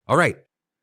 All right,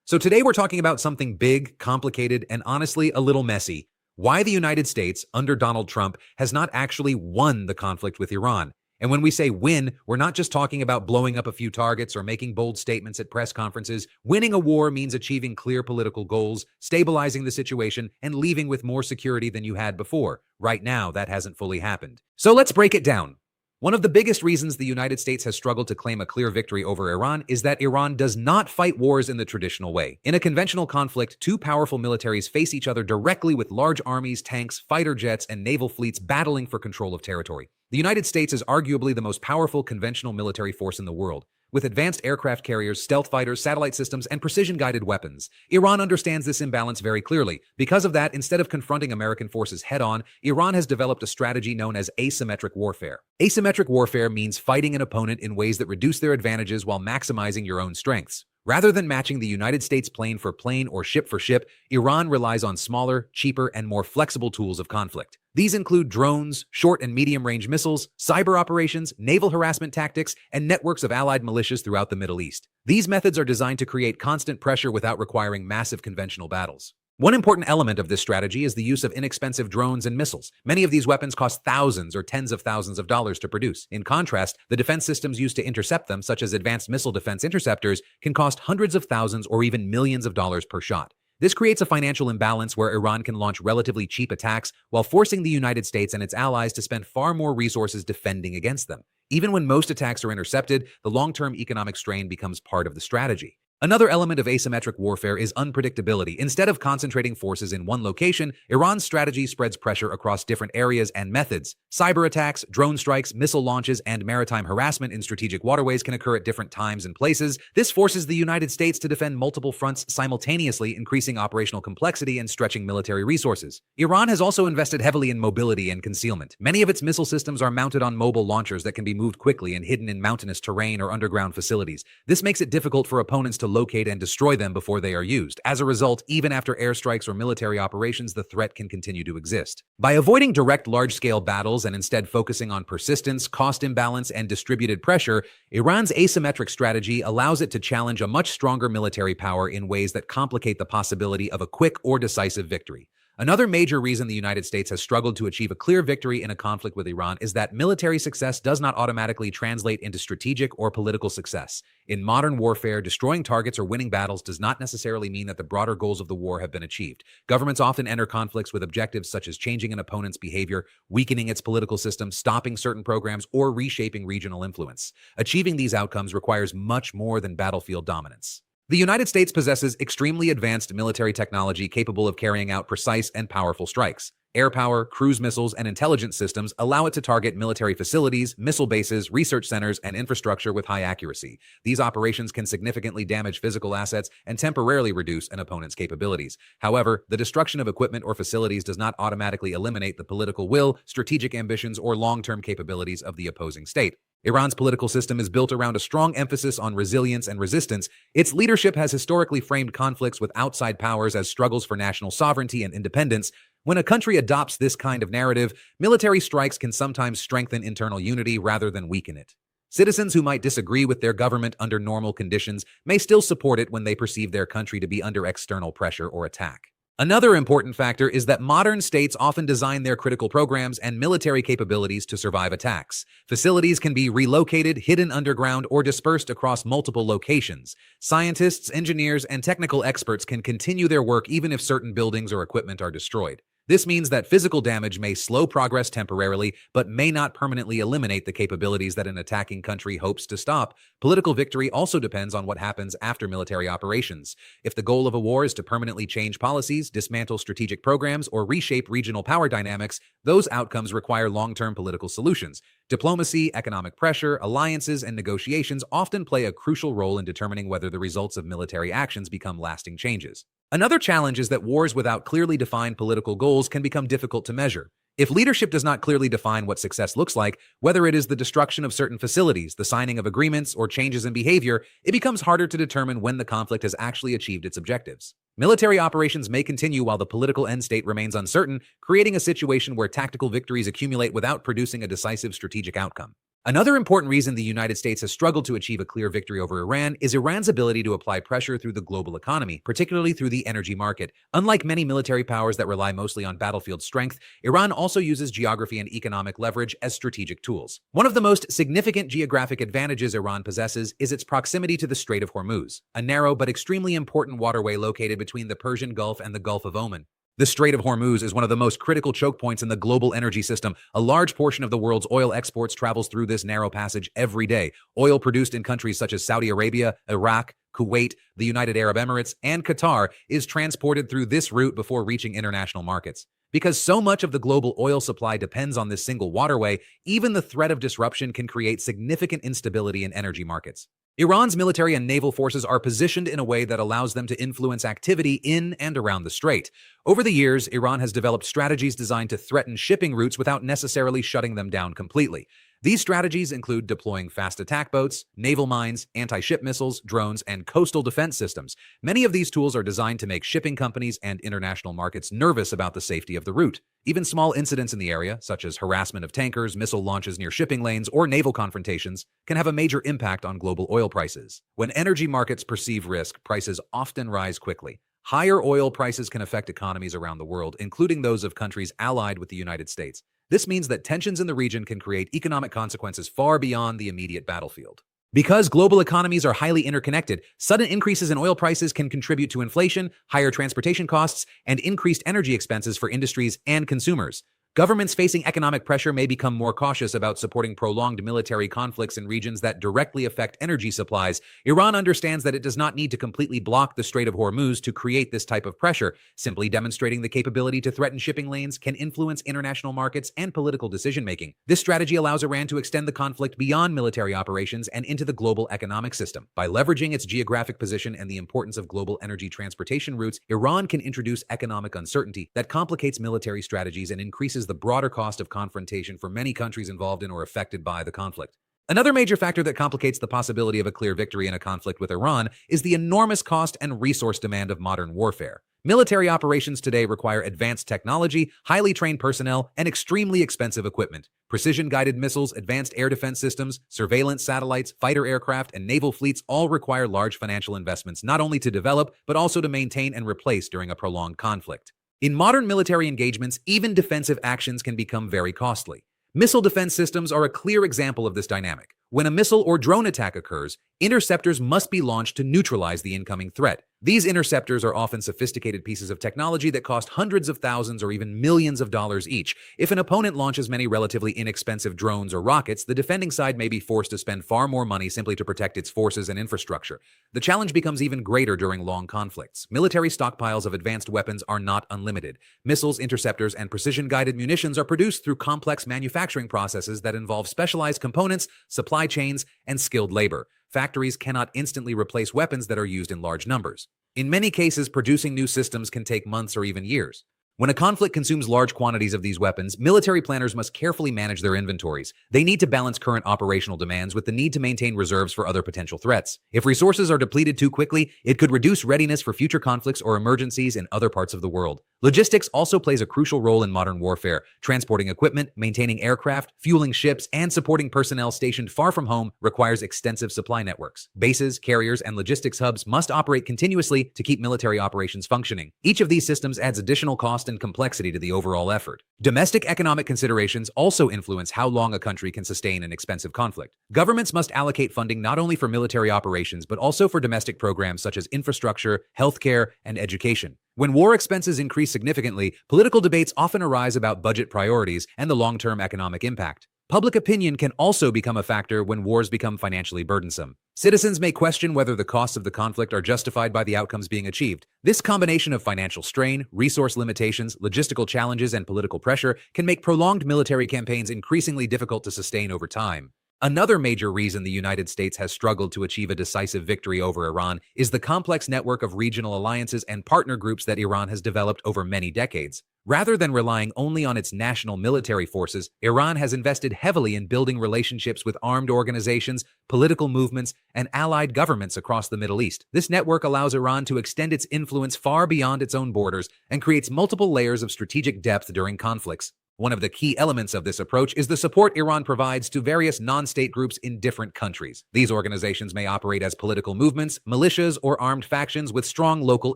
so today we're talking about something big, complicated, and honestly a little messy. Why the United States, under Donald Trump, has not actually won the conflict with Iran. And when we say win, we're not just talking about blowing up a few targets or making bold statements at press conferences. Winning a war means achieving clear political goals, stabilizing the situation, and leaving with more security than you had before. Right now, that hasn't fully happened. So let's break it down. One of the biggest reasons the United States has struggled to claim a clear victory over Iran is that Iran does not fight wars in the traditional way. In a conventional conflict, two powerful militaries face each other directly with large armies, tanks, fighter jets, and naval fleets battling for control of territory. The United States is arguably the most powerful conventional military force in the world, with advanced aircraft carriers, stealth fighters, satellite systems, and precision-guided weapons. Iran understands this imbalance very clearly. Because of that, instead of confronting American forces head-on, Iran has developed a strategy known as asymmetric warfare. Asymmetric warfare means fighting an opponent in ways that reduce their advantages while maximizing your own strengths. Rather than matching the United States plane for plane or ship for ship, Iran relies on smaller, cheaper, and more flexible tools of conflict. These include drones, short and medium-range missiles, cyber operations, naval harassment tactics, and networks of allied militias throughout the Middle East. These methods are designed to create constant pressure without requiring massive conventional battles. One important element of this strategy is the use of inexpensive drones and missiles. Many of these weapons cost thousands or tens of thousands of dollars to produce. In contrast, the defense systems used to intercept them, such as advanced missile defense interceptors, can cost hundreds of thousands or even millions of dollars per shot. This creates a financial imbalance where Iran can launch relatively cheap attacks while forcing the United States and its allies to spend far more resources defending against them. Even when most attacks are intercepted, the long-term economic strain becomes part of the strategy. Another element of asymmetric warfare is unpredictability. Instead of concentrating forces in one location, Iran's strategy spreads pressure across different areas and methods. Cyber attacks, drone strikes, missile launches, and maritime harassment in strategic waterways can occur at different times and places. This forces the United States to defend multiple fronts simultaneously, increasing operational complexity and stretching military resources. Iran has also invested heavily in mobility and concealment. Many of its missile systems are mounted on mobile launchers that can be moved quickly and hidden in mountainous terrain or underground facilities. This makes it difficult for opponents to locate and destroy them before they are used. As a result, even after airstrikes or military operations, the threat can continue to exist. By avoiding direct large-scale battles and instead focusing on persistence, cost imbalance, and distributed pressure, Iran's asymmetric strategy allows it to challenge a much stronger military power in ways that complicate the possibility of a quick or decisive victory. Another major reason the United States has struggled to achieve a clear victory in a conflict with Iran is that military success does not automatically translate into strategic or political success. In modern warfare, destroying targets or winning battles does not necessarily mean that the broader goals of the war have been achieved. Governments often enter conflicts with objectives such as changing an opponent's behavior, weakening its political system, stopping certain programs, or reshaping regional influence. Achieving these outcomes requires much more than battlefield dominance. The United States possesses extremely advanced military technology capable of carrying out precise and powerful strikes. Air power, cruise missiles, and intelligence systems allow it to target military facilities, missile bases, research centers, and infrastructure with high accuracy. These operations can significantly damage physical assets and temporarily reduce an opponent's capabilities. However, the destruction of equipment or facilities does not automatically eliminate the political will, strategic ambitions, or long-term capabilities of the opposing state. Iran's political system is built around a strong emphasis on resilience and resistance. Its leadership has historically framed conflicts with outside powers as struggles for national sovereignty and independence. When a country adopts this kind of narrative, military strikes can sometimes strengthen internal unity rather than weaken it. Citizens who might disagree with their government under normal conditions may still support it when they perceive their country to be under external pressure or attack. Another important factor is that modern states often design their critical programs and military capabilities to survive attacks. Facilities can be relocated, hidden underground, or dispersed across multiple locations. Scientists, engineers, and technical experts can continue their work even if certain buildings or equipment are destroyed. This means that physical damage may slow progress temporarily, but may not permanently eliminate the capabilities that an attacking country hopes to stop. Political victory also depends on what happens after military operations. If the goal of a war is to permanently change policies, dismantle strategic programs, or reshape regional power dynamics, those outcomes require long-term political solutions. Diplomacy, economic pressure, alliances, and negotiations often play a crucial role in determining whether the results of military actions become lasting changes. Another challenge is that wars without clearly defined political goals can become difficult to measure. If leadership does not clearly define what success looks like, whether it is the destruction of certain facilities, the signing of agreements, or changes in behavior, it becomes harder to determine when the conflict has actually achieved its objectives. Military operations may continue while the political end state remains uncertain, creating a situation where tactical victories accumulate without producing a decisive strategic outcome. Another important reason the United States has struggled to achieve a clear victory over Iran is Iran's ability to apply pressure through the global economy, particularly through the energy market. Unlike many military powers that rely mostly on battlefield strength, Iran also uses geography and economic leverage as strategic tools. One of the most significant geographic advantages Iran possesses is its proximity to the Strait of Hormuz, a narrow but extremely important waterway located between the Persian Gulf and the Gulf of Oman. The Strait of Hormuz is one of the most critical choke points in the global energy system. A large portion of the world's oil exports travels through this narrow passage every day. Oil produced in countries such as Saudi Arabia, Iraq, Kuwait, the United Arab Emirates, and Qatar is transported through this route before reaching international markets. Because so much of the global oil supply depends on this single waterway, even the threat of disruption can create significant instability in energy markets. Iran's military and naval forces are positioned in a way that allows them to influence activity in and around the strait. Over the years, Iran has developed strategies designed to threaten shipping routes without necessarily shutting them down completely. These strategies include deploying fast attack boats, naval mines, anti-ship missiles, drones, and coastal defense systems. Many of these tools are designed to make shipping companies and international markets nervous about the safety of the route. Even small incidents in the area, such as harassment of tankers, missile launches near shipping lanes, or naval confrontations, can have a major impact on global oil prices. When energy markets perceive risk, prices often rise quickly. Higher oil prices can affect economies around the world, including those of countries allied with the United States. This means that tensions in the region can create economic consequences far beyond the immediate battlefield. Because global economies are highly interconnected, sudden increases in oil prices can contribute to inflation, higher transportation costs, and increased energy expenses for industries and consumers. Governments facing economic pressure may become more cautious about supporting prolonged military conflicts in regions that directly affect energy supplies. Iran understands that it does not need to completely block the Strait of Hormuz to create this type of pressure. Simply demonstrating the capability to threaten shipping lanes can influence international markets and political decision-making. This strategy allows Iran to extend the conflict beyond military operations and into the global economic system. By leveraging its geographic position and the importance of global energy transportation routes, Iran can introduce economic uncertainty that complicates military strategies and increases the broader cost of confrontation for many countries involved in or affected by the conflict. Another major factor that complicates the possibility of a clear victory in a conflict with Iran is the enormous cost and resource demand of modern warfare. Military operations today require advanced technology, highly trained personnel, and extremely expensive equipment. Precision-guided missiles, advanced air defense systems, surveillance satellites, fighter aircraft, and naval fleets all require large financial investments not only to develop, but also to maintain and replace during a prolonged conflict. In modern military engagements, even defensive actions can become very costly. Missile defense systems are a clear example of this dynamic. When a missile or drone attack occurs, interceptors must be launched to neutralize the incoming threat. These interceptors are often sophisticated pieces of technology that cost hundreds of thousands or even millions of dollars each. If an opponent launches many relatively inexpensive drones or rockets, the defending side may be forced to spend far more money simply to protect its forces and infrastructure. The challenge becomes even greater during long conflicts. Military stockpiles of advanced weapons are not unlimited. Missiles, interceptors, and precision-guided munitions are produced through complex manufacturing processes that involve specialized components, supply chains, and skilled labor. Factories cannot instantly replace weapons that are used in large numbers. In many cases, producing new systems can take months or even years. When a conflict consumes large quantities of these weapons, military planners must carefully manage their inventories. They need to balance current operational demands with the need to maintain reserves for other potential threats. If resources are depleted too quickly, it could reduce readiness for future conflicts or emergencies in other parts of the world. Logistics also plays a crucial role in modern warfare. Transporting equipment, maintaining aircraft, fueling ships, and supporting personnel stationed far from home requires extensive supply networks. Bases, carriers, and logistics hubs must operate continuously to keep military operations functioning. Each of these systems adds additional cost and complexity to the overall effort. Domestic economic considerations also influence how long a country can sustain an expensive conflict. Governments must allocate funding not only for military operations but also for domestic programs such as infrastructure, healthcare, and education. When war expenses increase significantly, political debates often arise about budget priorities and the long-term economic impact. Public opinion can also become a factor when wars become financially burdensome. Citizens may question whether the costs of the conflict are justified by the outcomes being achieved. This combination of financial strain, resource limitations, logistical challenges, and political pressure can make prolonged military campaigns increasingly difficult to sustain over time. Another major reason the United States has struggled to achieve a decisive victory over Iran is the complex network of regional alliances and partner groups that Iran has developed over many decades. Rather than relying only on its national military forces, Iran has invested heavily in building relationships with armed organizations, political movements, and allied governments across the Middle East. This network allows Iran to extend its influence far beyond its own borders and creates multiple layers of strategic depth during conflicts. One of the key elements of this approach is the support Iran provides to various non-state groups in different countries. These organizations may operate as political movements, militias, or armed factions with strong local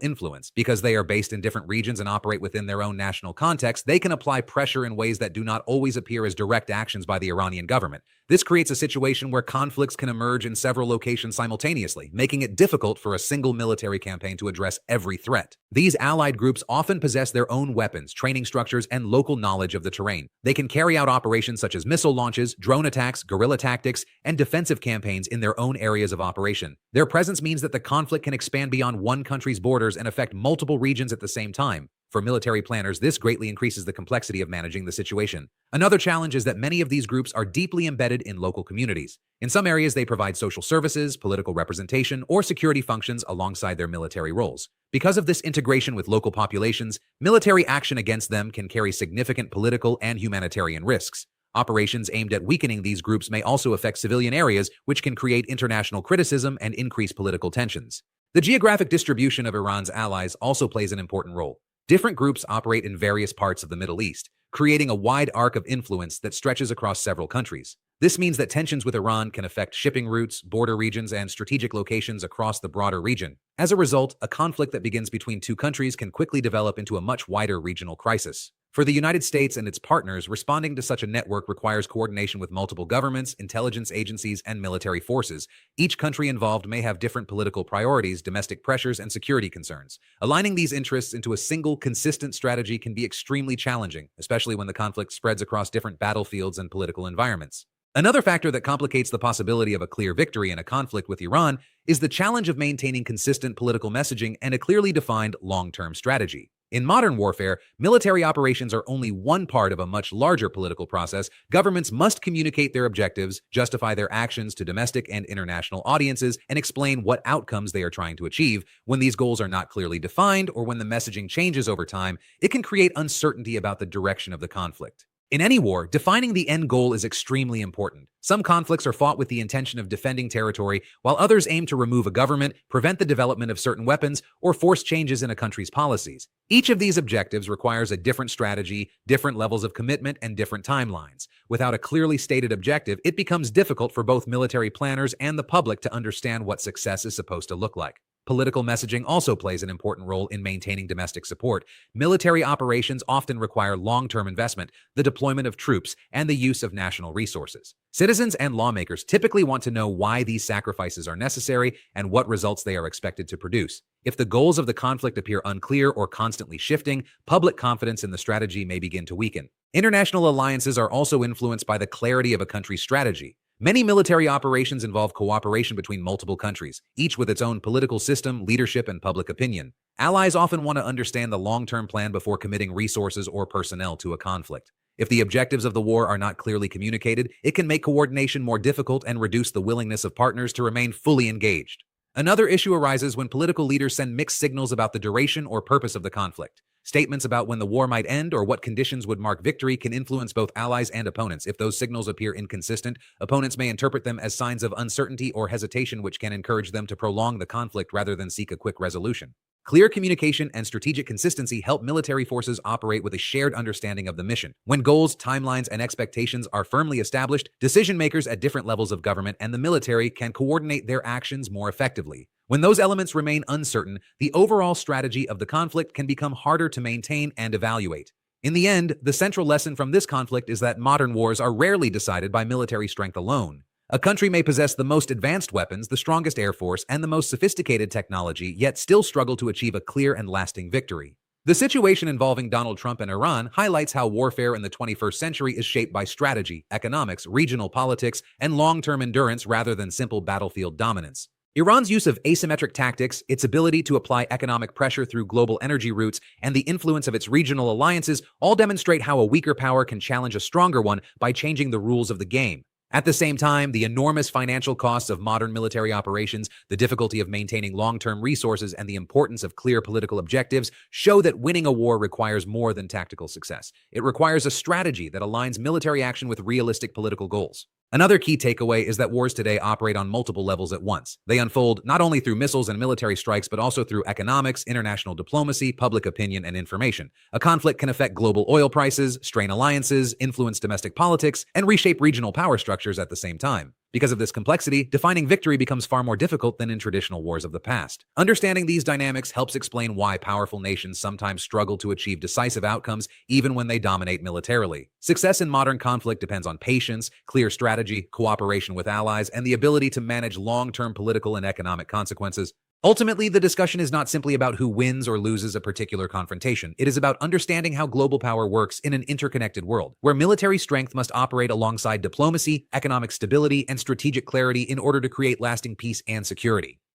influence. Because they are based in different regions and operate within their own national context, they can apply pressure in ways that do not always appear as direct actions by the Iranian government. This creates a situation where conflicts can emerge in several locations simultaneously, making it difficult for a single military campaign to address every threat. These allied groups often possess their own weapons, training structures, and local knowledge of the terrain. They can carry out operations such as missile launches, drone attacks, guerrilla tactics, and defensive campaigns in their own areas of operation. Their presence means that the conflict can expand beyond one country's borders and affect multiple regions at the same time. For military planners, this greatly increases the complexity of managing the situation. Another challenge is that many of these groups are deeply embedded in local communities. In some areas, they provide social services, political representation, or security functions alongside their military roles. Because of this integration with local populations, military action against them can carry significant political and humanitarian risks. Operations aimed at weakening these groups may also affect civilian areas, which can create international criticism and increase political tensions. The geographic distribution of Iran's allies also plays an important role. Different groups operate in various parts of the Middle East, creating a wide arc of influence that stretches across several countries. This means that tensions with Iran can affect shipping routes, border regions, and strategic locations across the broader region. As a result, a conflict that begins between two countries can quickly develop into a much wider regional crisis. For the United States and its partners, responding to such a network requires coordination with multiple governments, intelligence agencies, and military forces. Each country involved may have different political priorities, domestic pressures, and security concerns. Aligning these interests into a single, consistent strategy can be extremely challenging, especially when the conflict spreads across different battlefields and political environments. Another factor that complicates the possibility of a clear victory in a conflict with Iran is the challenge of maintaining consistent political messaging and a clearly defined long-term strategy. In modern warfare, military operations are only one part of a much larger political process. Governments must communicate their objectives, justify their actions to domestic and international audiences, and explain what outcomes they are trying to achieve. When these goals are not clearly defined or when the messaging changes over time, it can create uncertainty about the direction of the conflict. In any war, defining the end goal is extremely important. Some conflicts are fought with the intention of defending territory, while others aim to remove a government, prevent the development of certain weapons, or force changes in a country's policies. Each of these objectives requires a different strategy, different levels of commitment, and different timelines. Without a clearly stated objective, it becomes difficult for both military planners and the public to understand what success is supposed to look like. Political messaging also plays an important role in maintaining domestic support. Military operations often require long-term investment, the deployment of troops, and the use of national resources. Citizens and lawmakers typically want to know why these sacrifices are necessary and what results they are expected to produce. If the goals of the conflict appear unclear or constantly shifting, public confidence in the strategy may begin to weaken. International alliances are also influenced by the clarity of a country's strategy. Many military operations involve cooperation between multiple countries, each with its own political system, leadership, and public opinion. Allies often want to understand the long-term plan before committing resources or personnel to a conflict. If the objectives of the war are not clearly communicated, it can make coordination more difficult and reduce the willingness of partners to remain fully engaged. Another issue arises when political leaders send mixed signals about the duration or purpose of the conflict. Statements about when the war might end or what conditions would mark victory can influence both allies and opponents. If those signals appear inconsistent, opponents may interpret them as signs of uncertainty or hesitation, which can encourage them to prolong the conflict rather than seek a quick resolution. Clear communication and strategic consistency help military forces operate with a shared understanding of the mission. When goals, timelines, and expectations are firmly established, decision-makers at different levels of government and the military can coordinate their actions more effectively. When those elements remain uncertain, the overall strategy of the conflict can become harder to maintain and evaluate. In the end, the central lesson from this conflict is that modern wars are rarely decided by military strength alone. A country may possess the most advanced weapons, the strongest air force, and the most sophisticated technology, yet still struggle to achieve a clear and lasting victory. The situation involving Donald Trump and Iran highlights how warfare in the 21st century is shaped by strategy, economics, regional politics, and long-term endurance rather than simple battlefield dominance. Iran's use of asymmetric tactics, its ability to apply economic pressure through global energy routes, and the influence of its regional alliances all demonstrate how a weaker power can challenge a stronger one by changing the rules of the game. At the same time, the enormous financial costs of modern military operations, the difficulty of maintaining long-term resources, and the importance of clear political objectives show that winning a war requires more than tactical success. It requires a strategy that aligns military action with realistic political goals. Another key takeaway is that wars today operate on multiple levels at once. They unfold not only through missiles and military strikes, but also through economics, international diplomacy, public opinion, and information. A conflict can affect global oil prices, strain alliances, influence domestic politics, and reshape regional power structures at the same time. Because of this complexity, defining victory becomes far more difficult than in traditional wars of the past. Understanding these dynamics helps explain why powerful nations sometimes struggle to achieve decisive outcomes even when they dominate militarily. Success in modern conflict depends on patience, clear strategy, cooperation with allies, and the ability to manage long-term political and economic consequences. Ultimately, the discussion is not simply about who wins or loses a particular confrontation. It is about understanding how global power works in an interconnected world, where military strength must operate alongside diplomacy, economic stability, and strategic clarity in order to create lasting peace and security.